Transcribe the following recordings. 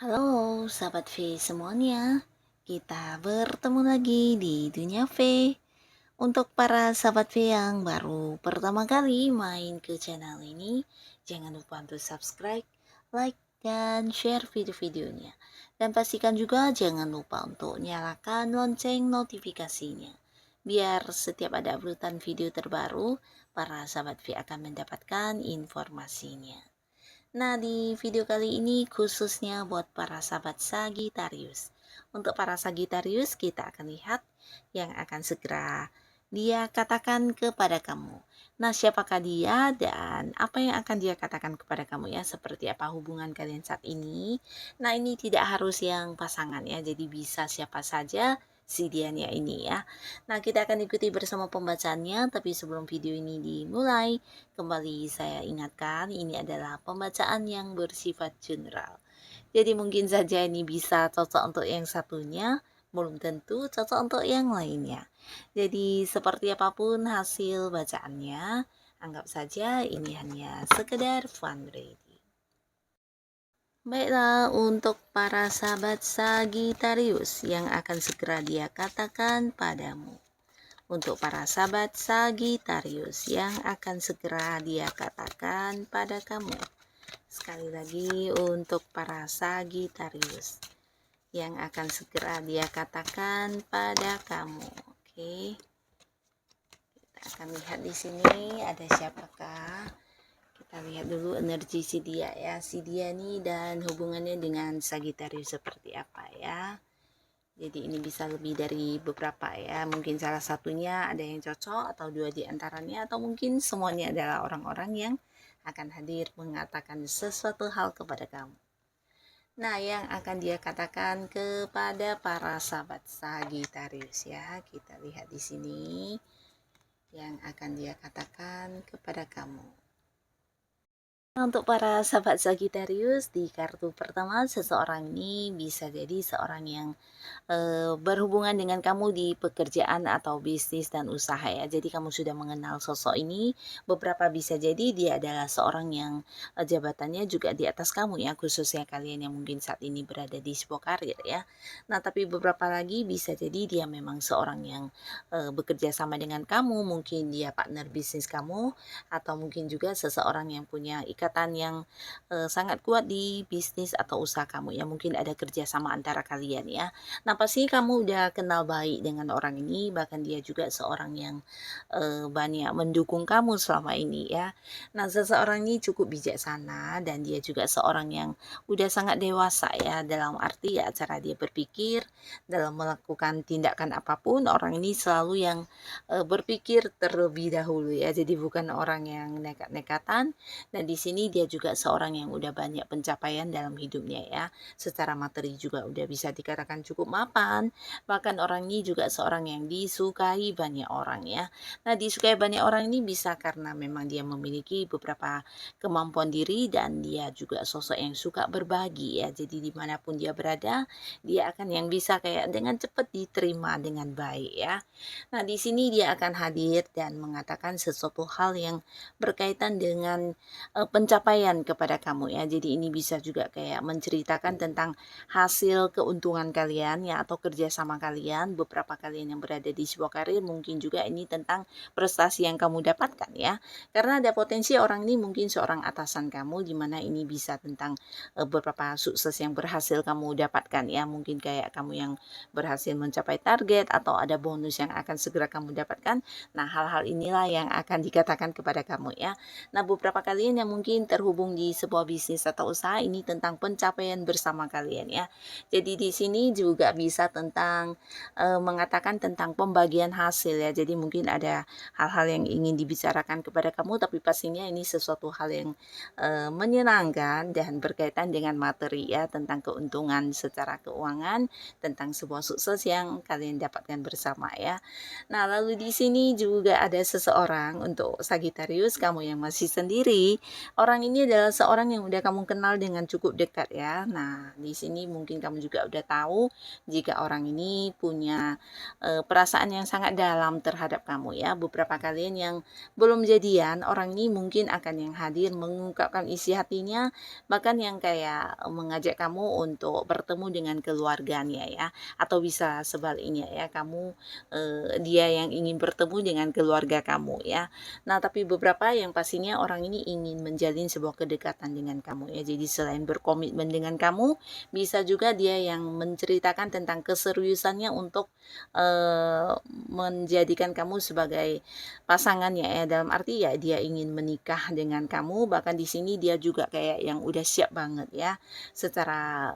Halo sahabat V semuanya, kita bertemu lagi di Dunia V. Untuk para sahabat V yang baru pertama kali main ke channel ini, jangan lupa untuk subscribe, like, dan share video-videonya. Dan pastikan juga jangan lupa untuk nyalakan lonceng notifikasinya. Biar setiap ada uploadan video terbaru, para sahabat V akan mendapatkan informasinya. Nah, di video kali ini khususnya buat para sahabat Sagittarius. Untuk para Sagittarius, kita akan lihat yang akan segera dia katakan kepada kamu. Nah, siapakah dia dan apa yang akan dia katakan kepada kamu ya? Seperti apa hubungan kalian saat ini? Nah, ini tidak harus yang pasangan ya, jadi bisa siapa saja si dianya ini ya. Nah, kita akan ikuti bersama pembacaannya, tapi sebelum video ini dimulai, kembali saya ingatkan, ini adalah pembacaan yang bersifat general. Jadi mungkin saja ini bisa cocok untuk yang satunya, belum tentu cocok untuk yang lainnya. Jadi seperti apapun hasil bacaannya, anggap saja ini hanya sekedar fun reading. Baiklah, untuk para sahabat Sagittarius yang akan segera dia katakan padamu. Untuk para sahabat Sagittarius yang akan segera dia katakan pada kamu. Sekali lagi untuk para Sagittarius yang akan segera dia katakan pada kamu. Oke. Kita akan lihat di sini ada siapakah. Kita lihat dulu energi si dia ya. Si dia nih dan hubungannya dengan Sagittarius seperti apa ya. Jadi ini bisa lebih dari beberapa ya. Mungkin salah satunya ada yang cocok atau dua di antaranya, atau mungkin semuanya adalah orang-orang yang akan hadir mengatakan sesuatu hal kepada kamu. Nah, yang akan dia katakan kepada para sahabat Sagittarius ya. Kita lihat di sini yang akan dia katakan kepada kamu. Untuk para sahabat Sagittarius, di kartu pertama seseorang ini bisa jadi seorang yang berhubungan dengan kamu di pekerjaan atau bisnis dan usaha ya. Jadi kamu sudah mengenal sosok ini. Beberapa bisa jadi dia adalah seorang yang jabatannya juga di atas kamu ya, khususnya kalian yang mungkin saat ini berada di sebuah karir ya. Nah, tapi beberapa lagi bisa jadi dia memang seorang yang bekerja sama dengan kamu, mungkin dia partner bisnis kamu, atau mungkin juga seseorang yang punya ikatan yang sangat kuat di bisnis atau usaha kamu ya. Mungkin ada kerjasama antara kalian ya. Nah, pasti kamu udah kenal baik dengan orang ini, bahkan dia juga seorang yang banyak mendukung kamu selama ini ya. Nah, seseorang ini cukup bijaksana dan dia juga seorang yang udah sangat dewasa ya, dalam arti ya cara dia berpikir dalam melakukan tindakan apapun. Orang ini selalu yang berpikir terlebih dahulu ya. Jadi bukan orang yang nekat-nekatan, dan di sini dia juga seorang yang udah banyak pencapaian dalam hidupnya ya. Secara materi juga udah bisa dikatakan cukup mapan. Bahkan orang ini juga seorang yang disukai banyak orang ya. Nah, disukai banyak orang ini bisa karena memang dia memiliki beberapa kemampuan diri dan dia juga sosok yang suka berbagi ya. Jadi dimanapun dia berada, dia akan yang bisa kayak dengan cepat diterima dengan baik ya. Nah, di sini dia akan hadir dan mengatakan sesuatu hal yang berkaitan dengan pencapaian kepada kamu ya. Jadi ini bisa juga kayak menceritakan tentang hasil keuntungan kalian ya, atau kerjasama kalian, beberapa kalian yang berada di sebuah karir. Mungkin juga ini tentang prestasi yang kamu dapatkan ya. Karena ada potensi orang ini mungkin seorang atasan kamu, dimana ini bisa tentang beberapa sukses yang berhasil kamu dapatkan ya. Mungkin kayak kamu yang berhasil mencapai target atau ada bonus yang akan segera kamu dapatkan. Nah, hal-hal inilah yang akan dikatakan kepada kamu ya. Nah, beberapa kalian yang mungkin mungkin terhubung di sebuah bisnis atau usaha, ini tentang pencapaian bersama kalian ya. Jadi di sini juga bisa tentang mengatakan tentang pembagian hasil ya. Jadi mungkin ada hal-hal yang ingin dibicarakan kepada kamu, tapi pastinya ini sesuatu hal yang menyenangkan dan berkaitan dengan materi ya, tentang keuntungan secara keuangan, tentang sebuah sukses yang kalian dapatkan bersama ya. Nah, lalu di sini juga ada seseorang untuk Sagittarius, kamu yang masih sendiri. Orang ini adalah seorang yang udah kamu kenal dengan cukup dekat ya. Nah, di sini mungkin kamu juga udah tahu jika orang ini punya perasaan yang sangat dalam terhadap kamu ya. Beberapa kalian yang belum jadian, orang ini mungkin akan yang hadir mengungkapkan isi hatinya, bahkan yang kayak mengajak kamu untuk bertemu dengan keluarganya ya, atau bisa sebaliknya ya, kamu dia yang ingin bertemu dengan keluarga kamu ya. Nah, tapi beberapa yang pastinya orang ini ingin menjalin sebuah kedekatan dengan kamu ya. Jadi selain berkomitmen dengan kamu, bisa juga dia yang menceritakan tentang keseriusannya untuk menjadikan kamu sebagai pasangannya ya. Dalam arti ya dia ingin menikah dengan kamu, bahkan di sini dia juga kayak yang udah siap banget ya. Secara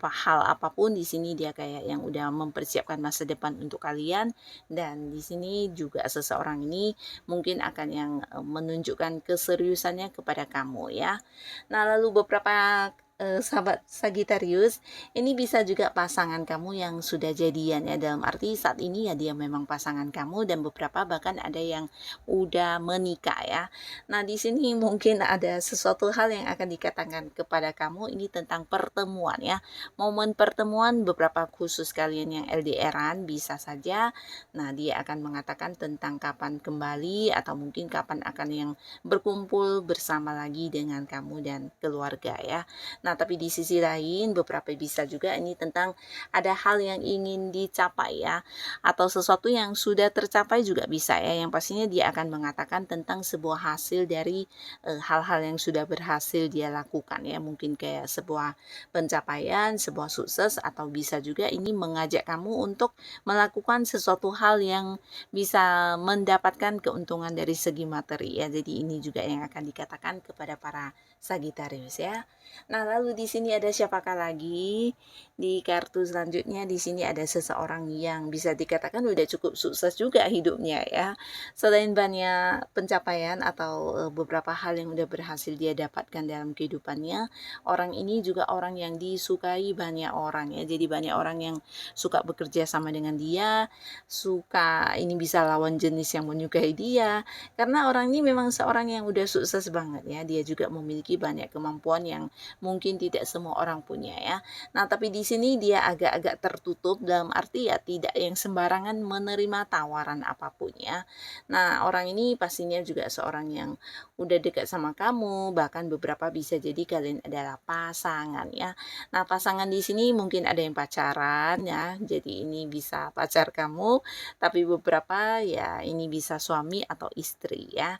hal apapun di sini dia kayak yang udah mempersiapkan masa depan untuk kalian. Dan di sini juga seseorang ini mungkin akan yang menunjukkan keseriusannya kepada kamu ya. Nah, lalu beberapa sahabat Sagittarius, ini bisa juga pasangan kamu yang sudah jadian ya, dalam arti saat ini ya dia memang pasangan kamu, dan beberapa bahkan ada yang udah menikah ya. Nah, di sini mungkin ada sesuatu hal yang akan dikatakan kepada kamu, ini tentang pertemuan ya. Momen pertemuan beberapa khusus kalian yang LDRan bisa saja. Nah, dia akan mengatakan tentang kapan kembali atau mungkin kapan akan yang berkumpul bersama lagi dengan kamu dan keluarga ya. Nah, tapi di sisi lain beberapa bisa juga ini tentang ada hal yang ingin dicapai ya, atau sesuatu yang sudah tercapai juga bisa ya. Yang pastinya dia akan mengatakan tentang sebuah hasil dari hal-hal yang sudah berhasil dia lakukan ya. Mungkin kayak sebuah pencapaian, sebuah sukses, atau bisa juga ini mengajak kamu untuk melakukan sesuatu hal yang bisa mendapatkan keuntungan dari segi materi ya. Jadi ini juga yang akan dikatakan kepada para Sagittarius ya. Nah, lalu di sini ada siapakah lagi? Di kartu selanjutnya di sini ada seseorang yang bisa dikatakan udah cukup sukses juga hidupnya ya. Selain banyak pencapaian atau beberapa hal yang udah berhasil dia dapatkan dalam kehidupannya, orang ini juga orang yang disukai banyak orang ya. Jadi banyak orang yang suka bekerja sama dengan dia, suka ini bisa lawan jenis yang menyukai dia, karena orang ini memang seorang yang udah sukses banget ya. Dia juga memiliki banyak kemampuan yang mungkin tidak semua orang punya ya. Nah, tapi di sini dia agak-agak tertutup, dalam arti ya tidak yang sembarangan menerima tawaran apapun ya. Nah, orang ini pastinya juga seorang yang udah dekat sama kamu, bahkan beberapa bisa jadi kalian adalah pasangan ya. Nah, pasangan di sini mungkin ada yang pacaran ya. Jadi ini bisa pacar kamu, tapi beberapa ya ini bisa suami atau istri ya.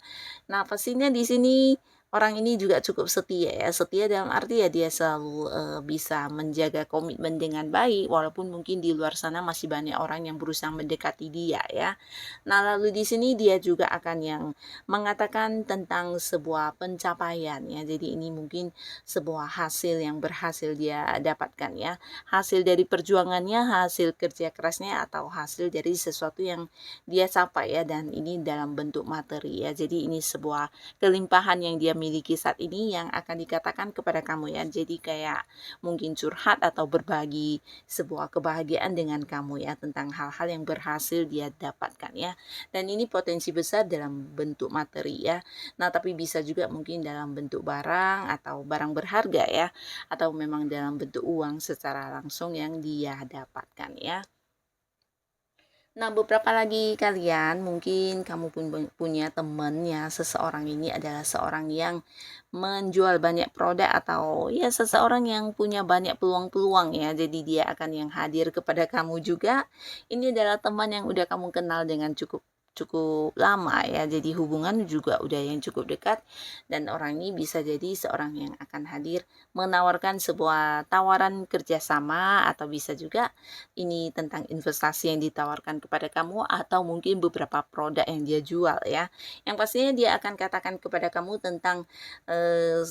Nah, pastinya di sini orang ini juga cukup setia ya. Setia dalam arti ya dia selalu bisa menjaga komitmen dengan baik, walaupun mungkin di luar sana masih banyak orang yang berusaha mendekati dia ya. Nah, lalu di sini dia juga akan yang mengatakan tentang sebuah pencapaian ya. Jadi ini mungkin sebuah hasil yang berhasil dia dapatkan ya. Hasil dari perjuangannya, hasil kerja kerasnya, atau hasil dari sesuatu yang dia capai ya, dan ini dalam bentuk materi ya. Jadi ini sebuah kelimpahan yang dia miliki saat ini yang akan dikatakan kepada kamu ya. Jadi kayak mungkin curhat atau berbagi sebuah kebahagiaan dengan kamu ya, tentang hal-hal yang berhasil dia dapatkan ya. Dan ini potensi besar dalam bentuk materi ya. Nah, tapi bisa juga mungkin dalam bentuk barang atau barang berharga ya, atau memang dalam bentuk uang secara langsung yang dia dapatkan ya. Nah, beberapa lagi kalian mungkin kamu pun punya temen ya, seseorang ini adalah seorang yang menjual banyak produk, atau ya seseorang yang punya banyak peluang-peluang ya. Jadi dia akan yang hadir kepada kamu juga. Ini adalah teman yang udah kamu kenal dengan cukup cukup lama ya, jadi hubungan juga udah yang cukup dekat, dan orang ini bisa jadi seorang yang akan hadir menawarkan sebuah tawaran kerjasama, atau bisa juga ini tentang investasi yang ditawarkan kepada kamu, atau mungkin beberapa produk yang dia jual ya. Yang pastinya dia akan katakan kepada kamu tentang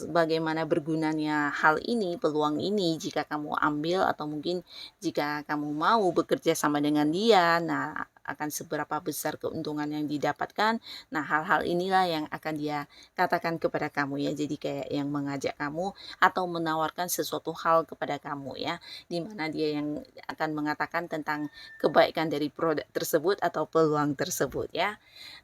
bagaimana bergunanya hal ini, peluang ini jika kamu ambil, atau mungkin jika kamu mau bekerja sama dengan dia. Nah, akan seberapa besar keuntungan yang didapatkan. Nah, hal-hal inilah yang akan dia katakan kepada kamu ya. Jadi kayak yang mengajak kamu atau menawarkan sesuatu hal kepada kamu ya, di mana dia yang akan mengatakan tentang kebaikan dari produk tersebut atau peluang tersebut ya.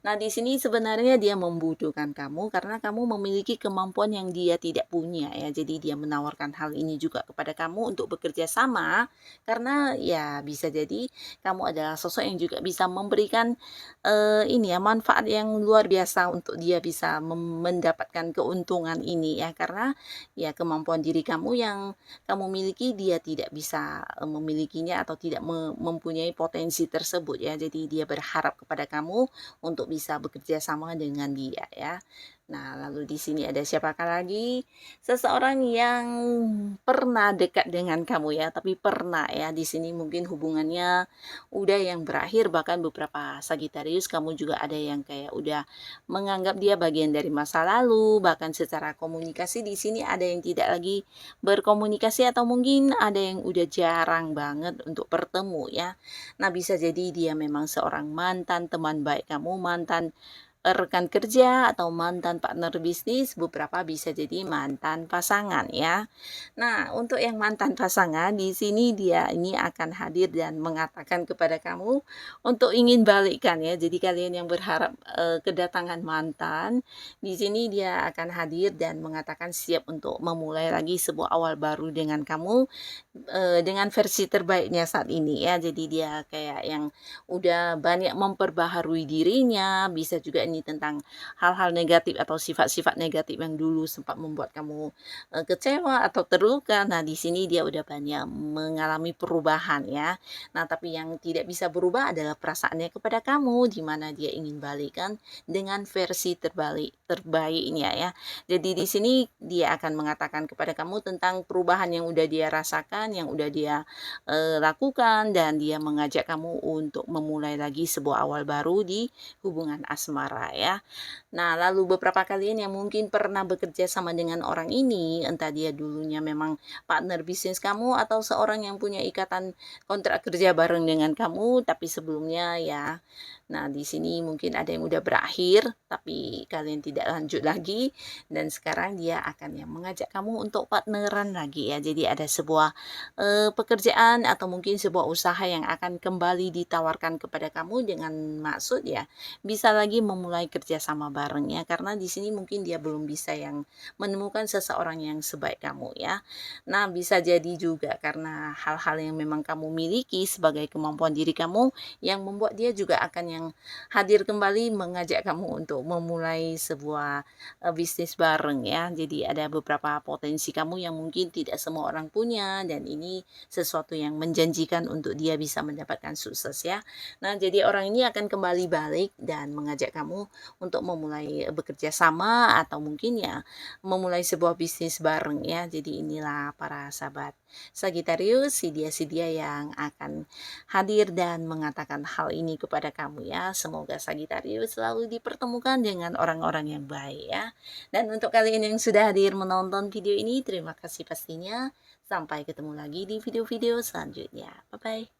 Nah, di sini sebenarnya dia membutuhkan kamu karena kamu memiliki kemampuan yang dia tidak punya ya. Jadi dia menawarkan hal ini juga kepada kamu untuk bekerja sama, karena ya bisa jadi kamu adalah sosok yang juga bisa memberikan ini ya, manfaat yang luar biasa untuk dia bisa mendapatkan keuntungan ini ya, karena ya kemampuan diri kamu yang kamu miliki dia tidak bisa memilikinya, atau tidak mempunyai potensi tersebut ya. Jadi dia berharap kepada kamu untuk bisa bekerja sama dengan dia ya. Nah, lalu di sini ada siapakah lagi? Seseorang yang pernah dekat dengan kamu ya, tapi pernah ya. Di sini mungkin hubungannya udah yang berakhir, bahkan beberapa Sagitarius kamu juga ada yang kayak udah menganggap dia bagian dari masa lalu, bahkan secara komunikasi di sini ada yang tidak lagi berkomunikasi, atau mungkin ada yang udah jarang banget untuk bertemu ya. Nah, bisa jadi dia memang seorang mantan teman baik kamu, mantan rekan kerja, atau mantan partner bisnis, beberapa bisa jadi mantan pasangan ya. Nah, untuk yang mantan pasangan di sini dia ini akan hadir dan mengatakan kepada kamu untuk ingin balikan ya. Jadi kalian yang berharap kedatangan mantan, di sini dia akan hadir dan mengatakan siap untuk memulai lagi sebuah awal baru dengan kamu, dengan versi terbaiknya saat ini ya. Jadi dia kayak yang udah banyak memperbaharui dirinya, bisa juga ini tentang hal-hal negatif atau sifat-sifat negatif yang dulu sempat membuat kamu kecewa atau terluka. Nah, di sini dia udah banyak mengalami perubahan ya. Nah, tapi yang tidak bisa berubah adalah perasaannya kepada kamu, di mana dia ingin balikan dengan versi terbaiknya ya. Jadi di sini dia akan mengatakan kepada kamu tentang perubahan yang udah dia rasakan, yang udah dia lakukan, dan dia mengajak kamu untuk memulai lagi sebuah awal baru di hubungan asmara ya. Nah, lalu beberapa kalian yang mungkin pernah bekerja sama dengan orang ini, entah dia dulunya memang partner bisnis kamu, atau seorang yang punya ikatan kontrak kerja bareng dengan kamu, tapi sebelumnya ya. Nah, di sini mungkin ada yang udah berakhir, tapi kalian tidak lanjut lagi, dan sekarang dia akan yang mengajak kamu untuk partneran lagi ya. Jadi ada sebuah pekerjaan atau mungkin sebuah usaha yang akan kembali ditawarkan kepada kamu, dengan maksud ya bisa lagi memulai kerjasama bareng ya, karena di sini mungkin dia belum bisa yang menemukan seseorang yang sebaik kamu ya. Nah, bisa jadi juga karena hal-hal yang memang kamu miliki sebagai kemampuan diri kamu yang membuat dia juga akan yang hadir kembali mengajak kamu untuk memulai sebuah bisnis bareng ya. Jadi ada beberapa potensi kamu yang mungkin tidak semua orang punya, dan ini sesuatu yang menjanjikan untuk dia bisa mendapatkan sukses ya. Nah, jadi orang ini akan kembali balik dan mengajak kamu untuk memulai bekerja sama, atau mungkin ya memulai sebuah bisnis bareng ya. Jadi inilah para sahabat Sagitarius, si dia yang akan hadir dan mengatakan hal ini kepada kamu ya. Semoga Sagitarius selalu dipertemukan dengan orang-orang yang baik ya. Dan untuk kalian yang sudah hadir menonton video ini, terima kasih pastinya. Sampai ketemu lagi di video-video selanjutnya. Bye-bye.